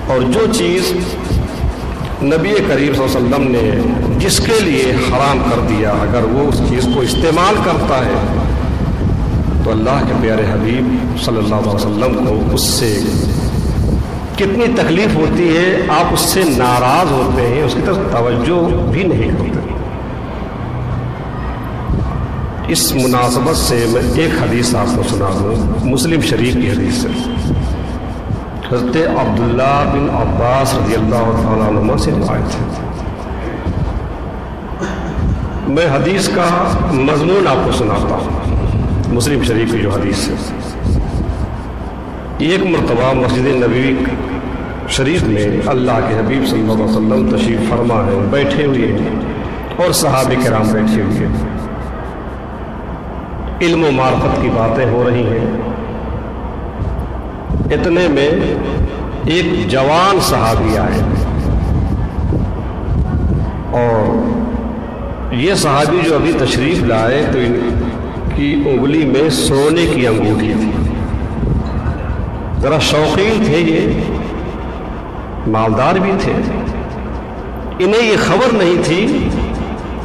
اور جو چیز نبی کریم صلی اللہ علیہ وسلم نے جس کے لیے حرام کر دیا، اگر وہ اس چیز کو استعمال کرتا ہے تو اللہ کے پیارے حبیب صلی اللہ علیہ وسلم کو اس سے کتنی تکلیف ہوتی ہے، آپ اس سے ناراض ہوتے ہیں، اس کی طرف توجہ بھی نہیں کرتے۔ اس مناسبت سے میں ایک حدیث آپ کو سنا دوں، مسلم شریف کی حدیث سے، حضرت عبداللہ بن عباس رضی اللہ تعالیٰ عنہ سے روایت ہے۔ میں حدیث کا مضمون آپ کو سناتا ہوں، مسلم شریف کی جو حدیث ہے۔ ایک مرتبہ مسجد نبوی شریف میں اللہ کے حبیب صلی اللہ علیہ وسلم تشریف فرما ہے، بیٹھے ہوئے ہیں اور صحابہ کرام بیٹھے ہوئے ہیں، علم و معرفت کی باتیں ہو رہی ہیں۔ اتنے میں ایک جوان صحابی آئے اور یہ صحابی جو ابھی تشریف لائے تو ان کی انگلی میں سونے کی انگوٹھی تھی، ذرا شوقین تھے، یہ مالدار بھی تھے، انہیں یہ خبر نہیں تھی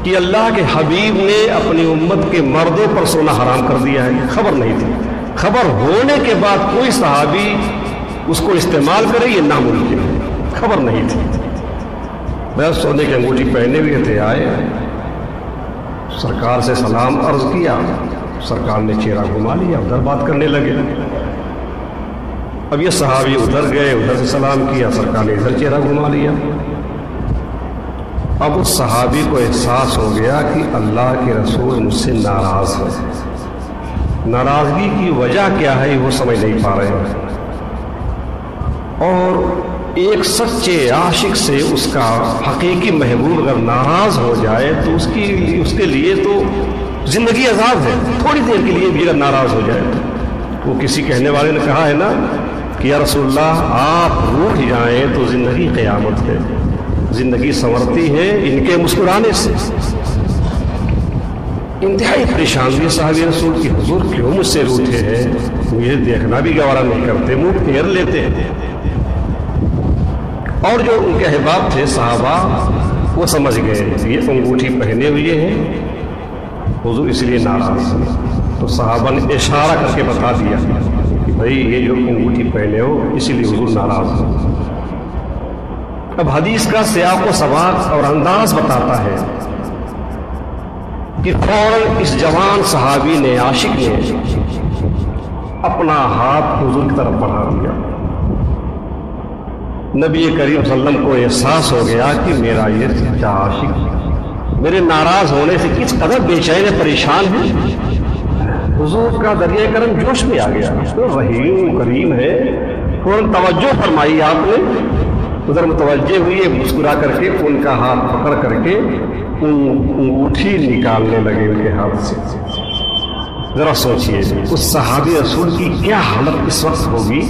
کہ اللہ کے حبیب نے اپنی امت کے مردوں پر سونا حرام کر دیا ہے، خبر نہیں تھی۔ خبر ہونے کے بعد کوئی صحابی اس کو استعمال کرے یہ ناممکن ہے، خبر نہیں تھی۔ بس سونے کی انگوٹھی پہنے ہوئے تھے، آئے سرکار سے سلام عرض کیا، سرکار نے چہرہ گھما لیا، ادھر بات کرنے لگے۔ اب یہ صحابی ادھر گئے، ادھر سے سلام کیا، سرکار نے ادھر چہرہ گھما لیا۔ اب اس صحابی کو احساس ہو گیا کہ اللہ کے رسول مجھ سے ناراض ہے، ناراضگی کی وجہ کیا ہے وہ سمجھ نہیں پا رہے ہیں، اور ایک سچے عاشق سے اس کا حقیقی محبوب اگر ناراض ہو جائے تو اس کے لیے تو زندگی عذاب ہے، تھوڑی دیر کے لیے بھی اگر ناراض ہو جائے تو وہ کسی کہنے والے نے کہا ہے نا کہ یا رسول اللہ آپ روٹھ جائیں تو زندگی قیامت ہے، زندگی سنورتی ہے ان کے مسکرانے سے۔ انتہائی پریشان ہوئے صحابی رسول کی، حضور کیوں مجھ سے روٹھے ہیں، مجھے دیکھنا بھی گوارا نہیں کرتے، منہ پھیر لیتے ہیں۔ اور جو ان کے احباب تھے صحابہ وہ سمجھ گئے یہ انگوٹھی پہنے ہوئے ہیں، حضور اس لیے ناراض ہیں، تو صحابہ نے اشارہ کر کے بتا دیا کہ بھائی یہ جو انگوٹھی پہنے ہو اسی لیے حضور ناراض ہیں۔ اب حدیث کا سیاق و سباق اور انداز بتاتا ہے کہ فوراً اس جوان صحابی نے، عاشق نے اپنا ہاتھ حضور کی طرف بڑھا دیا۔ نبی کریم صلی اللہ علیہ وسلم کو احساس ہو گیا کہ میرا یہ سچا عاشق میرے ناراض ہونے سے کس قدر بے چین پریشان ہے۔ حضور کا دریائے کرم جوش میں آ گیا، رحیم کریم ہے، فوراً توجہ فرمائی آپ نے، ادھر متوجہ ہوئے، مسکرا کر کے ان کا ہاتھ پکڑ کر کے انگوٹھی نکالنے لگے ان کے ہاتھ سے۔ ذرا سوچئے اس صحابی رسول کی کیا حالت اس وقت ہوگی۔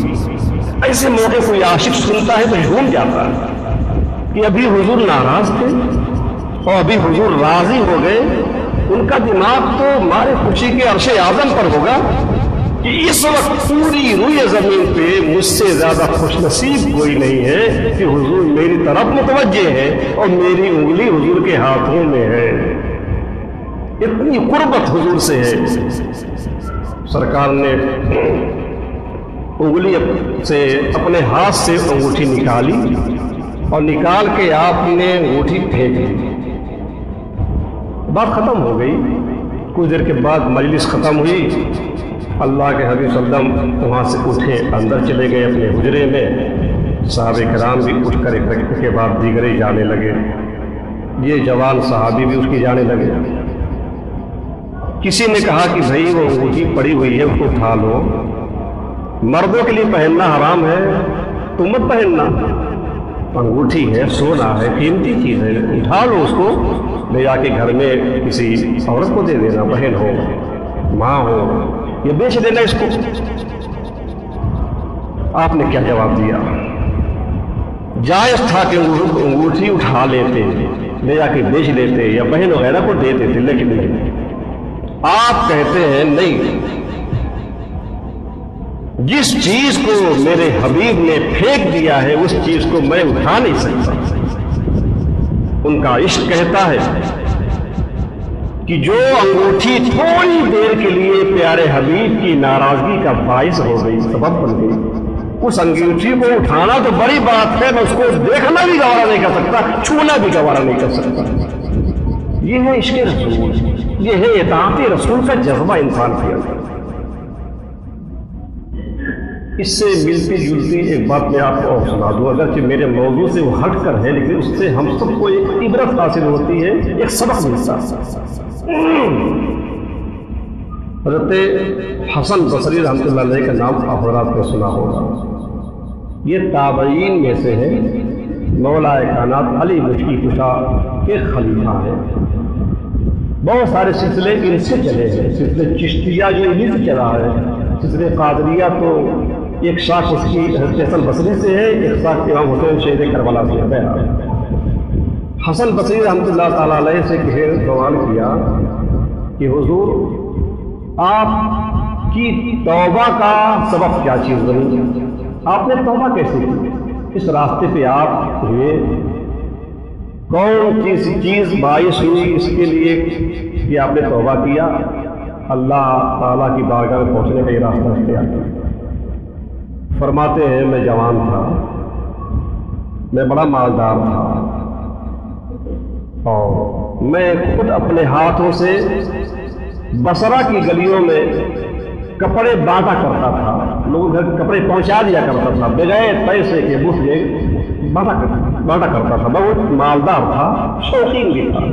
ایسے موقع کوئی عاشق سنتا ہے تو جھوم جاتا ہے کہ ابھی حضور ناراض تھے اور ابھی حضور راضی ہو گئے، ان کا دماغ تو مارے خوشی کے عرش اعظم پر ہوگا کہ اس وقت پوری روئے زمین پہ مجھ سے زیادہ خوش نصیب کوئی نہیں ہے کہ حضور میری طرف متوجہ ہے اور میری انگلی حضور کے ہاتھوں میں ہے، اتنی قربت حضور سے ہے۔ سرکار نے انگلی سے اپنے ہاتھ سے انگوٹھی نکالی اور نکال کے آپ نے انگوٹھی پھینک دی، بات ختم ہو گئی۔ کچھ دیر کے بعد مجلس ختم ہوئی، اللہ کے حبیب صلی اللہ علیہ وسلم وہاں سے اٹھے اندر چلے گئے اپنے حجرے میں، صحابہ کرام بھی اٹھ کر ایک رکعت کے بعد دیگرے جانے لگے، یہ جوان صحابی بھی اٹھ کے جانے لگے۔ کسی نے کہا کہ بھائی وہ انگوٹھی پڑی ہوئی ہے اس کو اٹھا لو، مردوں کے لیے پہننا حرام ہے تو مت پہننا، انگوٹھی ہے، سونا ہے، قیمتی چیز ہے، اٹھا لو، اس کو لے جا کے گھر میں کسی عورت کو دے دینا، بہن ہو، ماں ہو، یا بیچ دینا اس کو۔ آپ نے کیا جواب دیا؟ جائز تھا کہ انگوٹھی اٹھا لیتے، لے جا کے بیچ دیتے یا بہن وغیرہ کو دے دیتے، لیکن نہیں، آپ کہتے ہیں نہیں، جس چیز کو میرے حبیب نے پھینک دیا ہے اس چیز کو میں اٹھا نہیں سکتا۔ ان کا عشق کہتا ہے کہ جو انگوٹھی تھوڑی دیر کے لیے پیارے حبیب کی ناراضگی کا باعث ہو گئی، سبب بن گئی، اس انگوٹھی کو اٹھانا تو بڑی بات ہے، میں اس کو دیکھنا بھی گوارا نہیں کر سکتا، چھونا بھی گوارا نہیں کر سکتا۔ یہ ہے عشق رسول، یہ ہے اطاعت رسول کا جذبہ انسان کے اندر۔ اس سے ملتی جلتی ایک بات میں آپ کو اور سنا دوں، اگرچہ میرے موضوع سے وہ ہٹ کر ہے، لیکن اس سے ہم سب کو ایک عبرت حاصل ہوتی ہے، ایک سبق ملتا ہے۔ حضرت حسن بصری رحمۃ اللہ علیہ کا نام آپ حضرات نے سنا ہوگا۔ یہ تابعین میں سے ہے، مولا کائنات علی مشکی کشا کے خلیفہ ہیں۔ بہت سارے سلسلے ان سے چلے ہیں، سلسلے چشتیہ جو انہیں سے چلا ہے، سلسلے قادریہ تو ایک شاخ اس کی حضرت حسن بصری سے ہے، ایک شاخ امام حسین شہید کربلا سے ہے۔ حسن بصری رحمۃ اللہ تعالیٰ علیہ سے کسی نے سوال کیا کہ حضور آپ کی توبہ کا سبب کیا چیز بنی، آپ نے توبہ کیسے کی، اس راستے پہ آپ ہوئے، کون سی چیز باعث ہوئی اس کے لیے کہ آپ نے توبہ کیا، اللہ تعالیٰ کی بارگاہ میں پہنچنے کا یہ راستہ اختیار کیا۔ فرماتے ہیں میں جوان تھا، میں بڑا مالدار تھا، اور میں خود اپنے ہاتھوں سے بصرہ کی گلیوں میں کپڑے بانٹا کرتا تھا، لوگوں گھر کپڑے پہنچا دیا کرتا تھا، بغیر پیسے کے مفت بانٹا کرتا تھا، بہت مالدار تھا، شوقین بھی تھا۔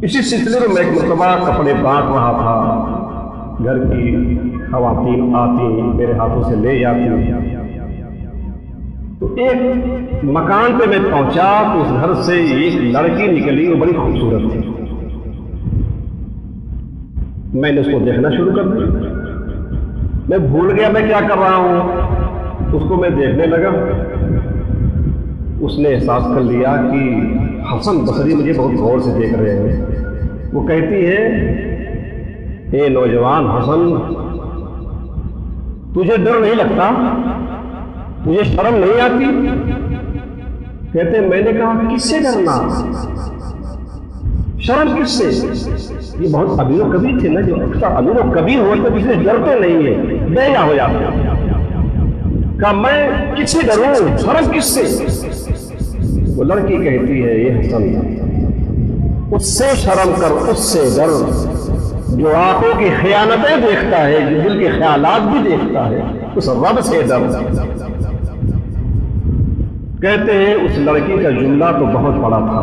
اسی سلسلے میں ایک مرتبہ کپڑے بانٹ رہا تھا، گھر کی خواتین آتی میرے ہاتھوں سے لے جاتی، تو ایک مکان پہ میں پہنچا تو اس گھر سے ایک لڑکی نکلی، وہ بڑی خوبصورت تھی۔ میں نے اس کو دیکھنا شروع کر دیا، میں بھول گیا میں کیا کر رہا ہوں، اس کو میں دیکھنے لگا۔ اس نے احساس کر لیا کہ حسن بصری مجھے بہت غور سے دیکھ رہے ہیں۔ وہ کہتی ہے اے نوجوان حسن، تجھے ڈر نہیں لگتا، تجھے شرم نہیں آتی؟ کہتے ہیں میں نے کہا کس سے ڈرنا، شرم کس سے؟ یہ بہت امیر و کبیر تھے نا، جو اکثر امیر و کبیر ہوتے کسی سے ڈرتے نہیں ہیں، بہیا ہو جاتے ہیں۔ کہا میں کس سے ڈروں، شرم کس سے؟ وہ لڑکی کہتی ہے یہ حسن، اس سے شرم کر، اس سے ڈر جو آنکھوں کی خیانتیں دیکھتا ہے، جو دل کے خیالات بھی دیکھتا ہے، اس رب سے ڈر۔ کہتے ہیں اس لڑکی کا جملہ تو بہت بڑا تھا،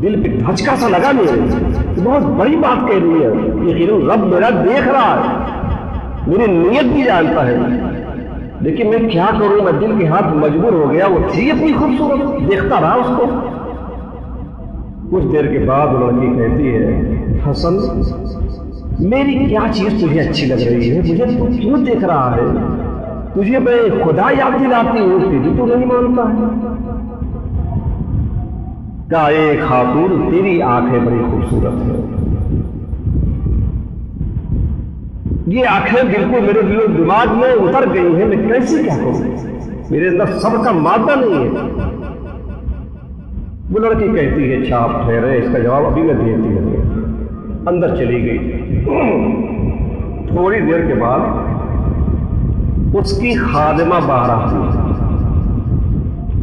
دل پہ دھچکا سا لگا نہیں، بہت بڑی بات کہہ رہی ہے، یقیناً رب میرا دیکھ رہا ہے، میری نیت بھی جانتا ہے، لیکن میں کیا کروں، میں دل کے ہاتھ مجبور ہو گیا۔ وہ تھی اتنی خوبصورت، دیکھتا رہا اس کو۔ کچھ دیر کے بعد لڑکی کہتی ہے حسن میری کیا چیز تجھے اچھی لگ رہی ہے، مجھے تو کیوں دیکھ رہا ہے، تجھے میں خدا یاد دلاتی ہوں، تجھے تو نہیں مانتا ہے۔ کہا اے خاتون تیری آنکھیں بڑی خوبصورت ہیں، یہ آنکھیں بالکل میرے دل و دماغ میں اتر گئی ہیں، میں کیسے کیا کروں، میرے اندر صبر کا مادہ نہیں ہے۔ وہ لڑکی کہتی ہے اچھا آپ ٹھہرے، اس کا جواب ابھی میں دیتی ہوں۔ اندر چلی گئی۔ تھوڑی دیر کے بعد اس کی خادمہ باہر آتی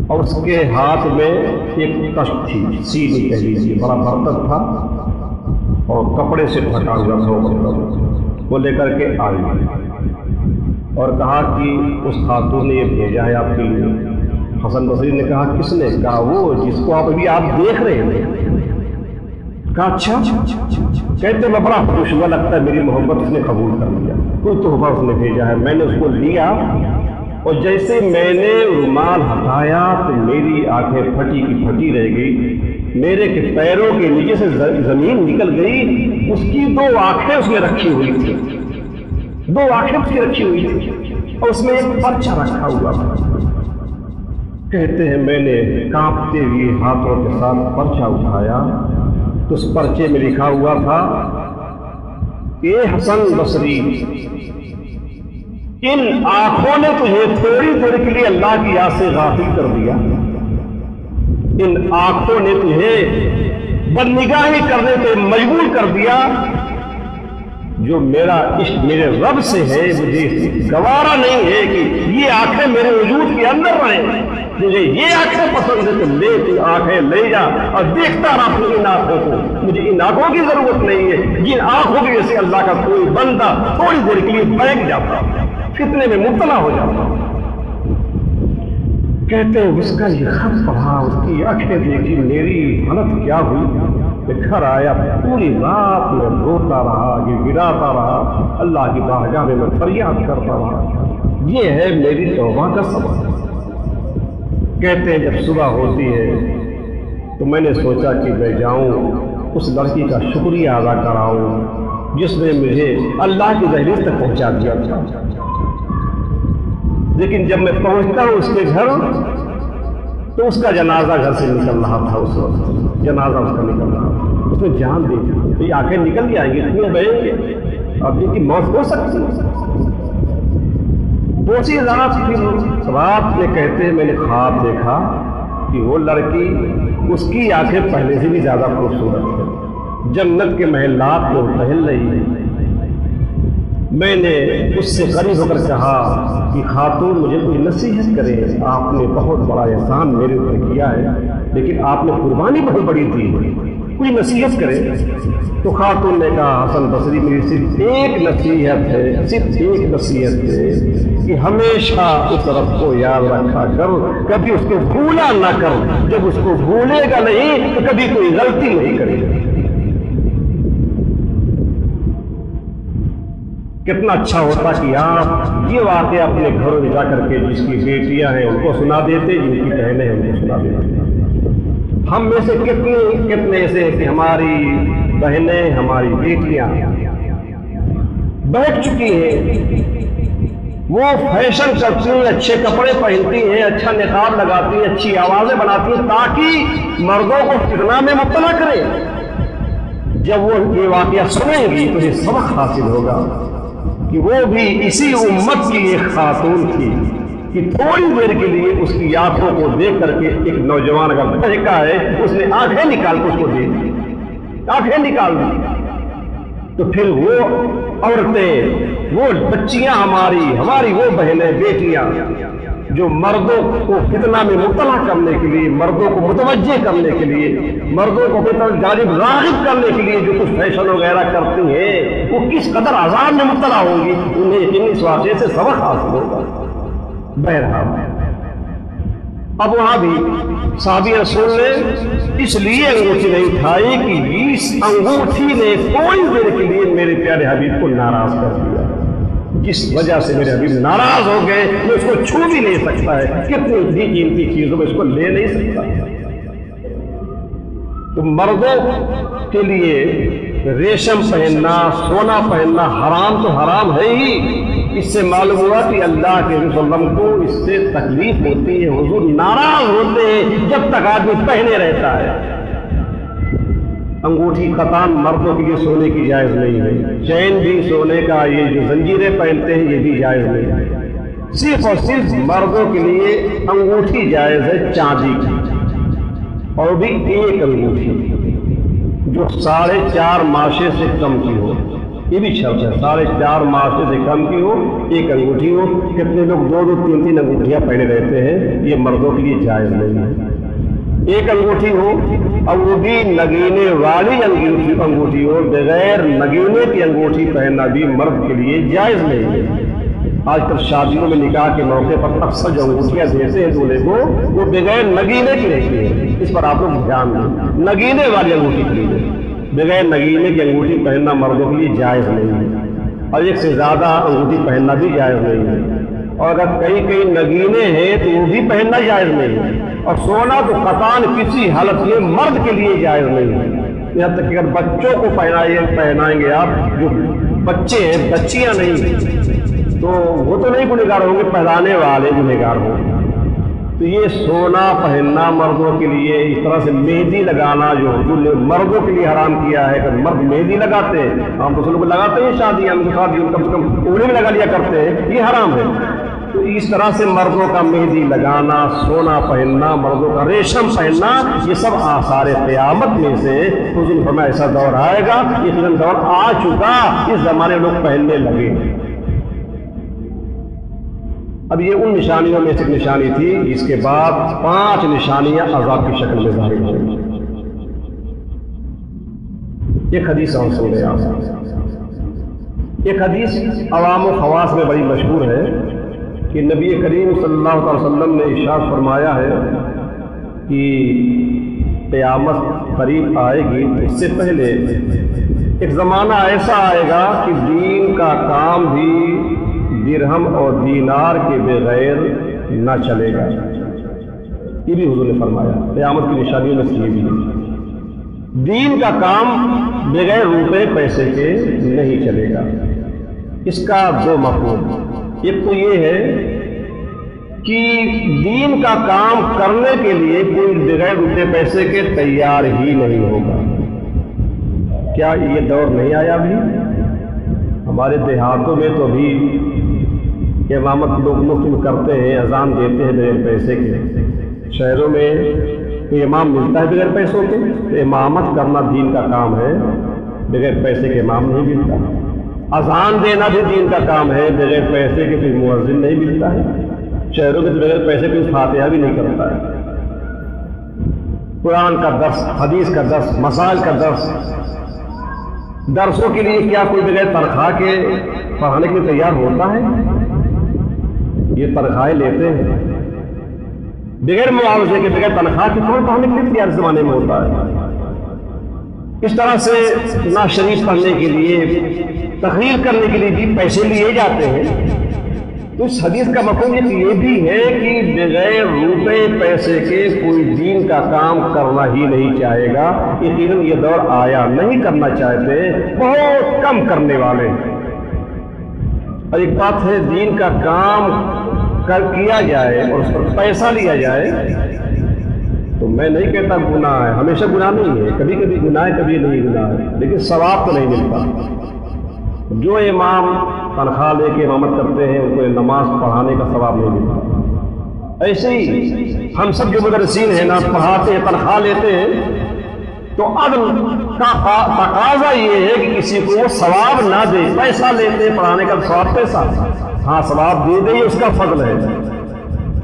اور اس کے ہاتھ میں ایک تشت تھی، سینی کہہ لیجیے، بڑا برتن تھا اور کپڑے سے ڈھکا ہوا تھا وہ برتن، وہ لے کر کے آئی اور کہا کہ اس خاتون نے یہ بھیجا ہے آپ کے لیے۔ حسن بصری نے کہا کس نے؟ کہا وہ جس کو ابھی آپ دیکھ رہے تھے۔ کہا اچھا؟ کہتے میں بڑا خوش ہوا، لگتا ہے میری محبت اس نے قبول کر لیا، کوئی تحفہ اس نے بھیجا ہے۔ میں نے اس کو لیا اور جیسے میں نے رومال ہٹایا تو میری آنکھیں پھٹی کی پھٹی رہ گئی، میرے کے پیروں کے نیچے سے زمین نکل گئی۔ اس کی دو آنکھیں اس میں رکھی ہوئی تھی، دو آنکھیں اس کی رکھی ہوئی تھی اور اس میں ایک پرچہ رکھا ہوا تھا۔ کہتے ہیں میں نے کانپتے ہوئے ہاتھوں کے ساتھ پرچہ اٹھایا تو اس پرچے میں لکھا ہوا تھا اے حسن بصری ان آنکھوں نے تجھے تھوڑی دیر کے لیے اللہ کی یاد سے غافل کر دیا، ان آنکھوں نے تجھے بدنگاہی کرنے پہ مجبور کر دیا۔ جو میرا عشق میرے رب سے ہے، مجھے گوارا نہیں ہے کہ یہ آنکھیں میرے وجود کے اندر رہیں، مجھے یہ آنکھیں پسند ہے تو لے تو آنکھیں لے جا اور دیکھتا رہا اپنی ان آنکھوں کو، مجھے ان آنکھوں کی ضرورت نہیں ہے جن آنکھوں کی وجہ سے اللہ کا کوئی بندہ تھوڑی دیر کے لیے بہک جاتا، فتنے میں مبتلا ہو جاتا۔ کہتے ہیں اس کا یہ خط پڑھا، اس کی آنکھیں دیکھی، میری حالت کیا ہوئی۔ گھر آیا، پوری رات میں روتا رہا، گراتا رہا، اللہ کی بارگاہ میں فریاد کرتا رہا۔ یہ ہے میری توبہ کا سبب۔ کہتے ہیں جب صبح ہوتی ہے تو میں نے سوچا کہ میں جاؤں اس لڑکی کا شکریہ ادا کراؤں جس نے مجھے اللہ کی دہلیز تک پہنچا دیا تھا۔ لیکن جب میں پہنچتا ہوں اس کے گھر تو اس کا جنازہ گھر سے نکل رہا تھا، اس وقت جنازہ اس کا نکل رہا تھا۔ اس نے جان دی تھی، آنکھیں نکل جائیں گی، اتنے بہیں گے، اب ان کی موت ہو سکتی ہے۔ دوسری رات میں کہتے ہیں میں نے خواب دیکھا کہ وہ لڑکی، اس کی آنکھیں پہلے سے بھی زیادہ خوبصورت ہے، جنت کے محلات میں ٹہل رہی ہے۔ میں نے اس سے قریب ہو کر کہا کہ خاتون مجھے کوئی نصیحت کرے، آپ نے بہت بڑا احسان میرے اوپر کیا ہے لیکن آپ نے قربانی بہت بڑی دی، کوئی نصیحت کرے۔ تو خاتون نے کہا حسن بصری میری صرف ایک نصیحت ہے، صرف ایک نصیحت ہے کہ ہمیشہ اس رب کو یاد رکھا کر، کبھی اس کو بھولا نہ کر، جب اس کو بھولے گا نہیں تو کبھی کوئی غلطی نہیں کرے گا۔ کتنا اچھا ہوتا کہ آپ یہ واقعہ اپنے گھروں میں جا کر کے جس کی بیٹیاں ہیں ان کو سنا دیتے، جن کی بہنیں ہیں ان کو سنا دیتے۔ ہم میں سے کتنے ایسے ہیں کہ ہماری بہنیں، ہماری بیٹیاں بیٹھ چکی ہیں، وہ فیشن کرتی ہیں، اچھے کپڑے پہنتی ہیں، اچھا نقاب لگاتی ہیں، اچھی آوازیں بناتی ہیں تاکہ مردوں کو فتنہ میں مبتلا کریں۔ جب وہ یہ واقعہ سنیں گی تو یہ سبق حاصل ہوگا کہ وہ بھی اسی امت کی ایک خاتون تھی کہ تھوڑی دیر کے لیے اس کی آنکھوں کو دیکھ کر کے ایک نوجوان کا بچہ ہے، اس نے آنکھیں نکال کے اس کو دے دی، آنکھیں نکال دی۔ تو پھر وہ عورتیں، وہ بچیاں ہماری وہ بہنیں، بیٹیاں جو مردوں کو فتنہ میں مبتلا کرنے کے لیے، مردوں کو متوجہ کرنے کے لیے، مردوں کو جانب راغب کرنے کے لیے جو کچھ فیشن وغیرہ کرتی ہیں، وہ کس قدر عذاب میں مبتلا ہوں گی، انہیں اس واقعے سے سبق حاصل ہوگا۔ بہرحال اب وہاں بھی صحابی رسول نے اس لیے انگوٹھی نہیں اٹھائی کہ اس انگوٹھی نے کوئی دیر کے لیے میرے پیارے حبیب کو ناراض کر دیا، جس وجہ سے میرے حبیب ناراض ہو گئے، میں اس کو چھو بھی نہیں سکتا ہے، کتنی بھی قیمتی چیزوں میں اس کو لے نہیں سکتا۔ تو مردوں کے لیے ریشم پہننا، سونا پہننا حرام تو حرام ہے ہی۔ اس سے معلوم ہوا کہ اللہ کے رسول اللہ کو اس سے تکلیف ہوتی ہے، حضور ناراض ہوتے ہیں جب تک آدمی پہنے رہتا ہے۔ انگوٹھی قطعاً مردوں کے لیے سونے کی جائز نہیں ہے، چین بھی سونے کا، یہ جو زنجیریں پہنتے ہیں یہ بھی جائز نہیں ہے۔ صرف اور صرف مردوں کے لیے انگوٹھی جائز ہے چاندی کی، اور بھی ایک انگوٹھی جو 4.5 ماشے سے کم کی ہو، یہ بھی شرط ہے، 4.5 ماشے سے کم کی ہو، ایک انگوٹھی ہو۔ کتنے لوگ 2-2 3-3 انگوٹھیاں پہنے رہتے ہیں، یہ مردوں کے لیے جائز نہیں ہے۔ ایک انگوٹھی ہو اور وہ بھی نگینے والی انگوٹھی ہو، بغیر نگینے کی انگوٹھی پہننا بھی مرد کے لیے جائز نہیں ہے۔ آج کل شادیوں میں نکاح کے موقع پر اکثر جو انگوٹھیاں دیتے ہیں دولہے کو، وہ بغیر نگینے کی رہتی ہے، اس پر آپ لوگ دھیان دیں، نگینے والی انگوٹھی خریدیں۔ بغیر نگینے کی انگوٹھی پہننا مردوں کے لیے جائز نہیں ہے، اور ایک سے زیادہ انگوٹھی پہننا بھی جائز نہیں ہے، اور اگر کئی نگینے ہیں تو وہ بھی پہننا جائز نہیں ہے، اور سونا تو قطعاً کسی حالت میں مرد کے لیے جائز نہیں ہے۔ یہاں تک کہ اگر بچوں کو پہنائیں گے آپ، جو بچے ہیں، بچیاں نہیں، تو وہ تو نہیں گنہگار ہوں گے، پہنانے والے گنہگار ہوں گے۔ تو یہ سونا پہننا مردوں کے لیے، اس طرح سے مہندی لگانا جو مردوں کے لیے حرام کیا ہے کہ مرد مہندی لگاتے ہیں، ہم تو لوگ لگاتے ہیں شادیاں کم سے کم انہیں بھی لگا لیا کرتے ہیں، یہ حرام ہے۔ تو اس طرح سے مردوں کا مہندی لگانا، سونا پہننا، مردوں کا ریشم پہننا، یہ سب آثار قیامت میں سے حضور نے فرمایا ایسا دور آئے گا، یہ دور آ چکا، اس زمانے میں لوگ پہننے لگے۔ اب یہ ان نشانیوں میں سے ایک نشانی تھی، اس کے بعد 5 نشانیاں عذاب کی شکل میں ظاہر ہوئی۔ ایک حدیث ہم سن رہے ہیں، ایک حدیث عوام و خواص میں بڑی مشہور ہے کہ نبی کریم صلی اللہ علیہ وسلم نے ارشاد فرمایا ہے کہ قیامت قریب آئے گی، اس سے پہلے ایک زمانہ ایسا آئے گا کہ دین کا کام بھی درہم اور دینار کے بغیر نہ چلے گا۔ یہ بھی حضور نے فرمایا، قیامت کی نشانیوں میں سے یہ بھی ہے، دین کا کام بغیر روپے پیسے کے نہیں چلے گا۔ اس کا 2 مفہوم، ایک تو یہ ہے کہ دین کا کام کرنے کے لیے کوئی بغیر روپے پیسے کے تیار ہی نہیں ہوگا۔ کیا یہ دور نہیں آیا ابھی؟ ہمارے دیہاتوں میں تو بھی امامت لوگ مفت کرتے ہیں، اذان دیتے ہیں بغیر پیسے کے۔ شہروں میں کوئی امام ملتا ہے بغیر پیسوں کے، تو امامت کرنا دین کا کام ہے، بغیر پیسے کے امام نہیں ملتا۔ اذان دینا بھی دین کا کام ہے، بغیر پیسے کے کوئی مؤذن نہیں ملتا ہے۔ شہروں میں تو بغیر پیسے کے فاتحہ بھی نہیں کرتا ہے۔ قرآن کا درس، حدیث کا درس، مسائل کا درس، درسوں کے لیے کیا کوئی بغیر تنخواہ کے پڑھانے کے لیے تیار ہوتا ہے؟ یہ تنخواہیں لیتے ہیں بغیر معاوضے کے، بغیر تنخواہ کے کون پڑھانے کے لیے تیار زمانے میں ہوتا ہے؟ اس طرح سے نعت شریف پڑھنے کے لیے، تقریر کرنے کے لیے بھی پیسے لیے جاتے ہیں۔ تو اس حدیث کا مفہوم یہ بھی ہے کہ بغیر روپے پیسے کے کوئی دین کا کام کرنا ہی نہیں چاہے گا۔ یقیناً یہ دور آیا، نہیں کرنا چاہتے، بہت کم کرنے والے۔ اور ایک بات ہے، دین کا کام کیا جائے اور اس پر پیسہ لیا جائے تو میں نہیں کہتا گناہ ہے، ہمیشہ گناہ نہیں ہے، کبھی کبھی گناہ ہے، کبھی نہیں گناہ ہے، لیکن ثواب تو نہیں ملتا۔ جو امام تنخواہ لے کے امامت کرتے ہیں ان کو نماز پڑھانے کا ثواب نہیں ملتا۔ ایسے ہی ہم سب جو مدرسین ہیں نا، پڑھاتے ہیں، تنخواہ لیتے ہیں، تو عدل کا تقاضا یہ ہے کہ کسی کو وہ ثواب نہ دے۔ پیسہ لیتے پڑھانے کا ثواب، پیسہ ہاں ثواب دے دے، اس کا فضل ہے۔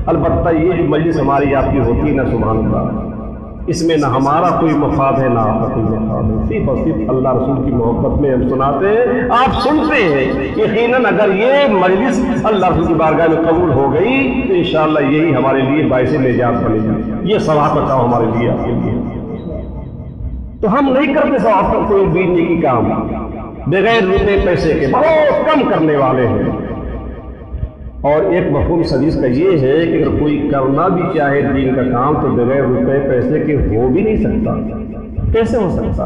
البتہ یہ جو مجلس ہماری آپ کی ہوتی ہے نا، سبحان اللہ، اس میں نہ ہمارا کوئی مفاد ہے نہ آپ کا کوئی مفاد ہے، صرف اور صرف اللہ رسول کی محبت میں ہم سناتے ہیں، آپ سنتے ہیں۔ یقیناً اگر یہ مجلس اللہ رسول کی بارگاہ میں قبول ہو گئی تو انشاءاللہ یہی ہمارے لیے باعث نجات بنے گی، یہ ثواب کا کام ہمارے لیے، آپ کے لیے۔ تو ہم نہیں کرتے ثواب کا کوئی بھی نیکی کام بغیر روپے پیسے کے، بہت کم کرنے والے ہیں۔ اور ایک مفہوم اس حدیث کا یہ ہے کہ اگر کوئی کرنا بھی چاہے دین کا کام تو بغیر روپے پیسے کے ہو بھی نہیں سکتا۔ کیسے ہو سکتا؟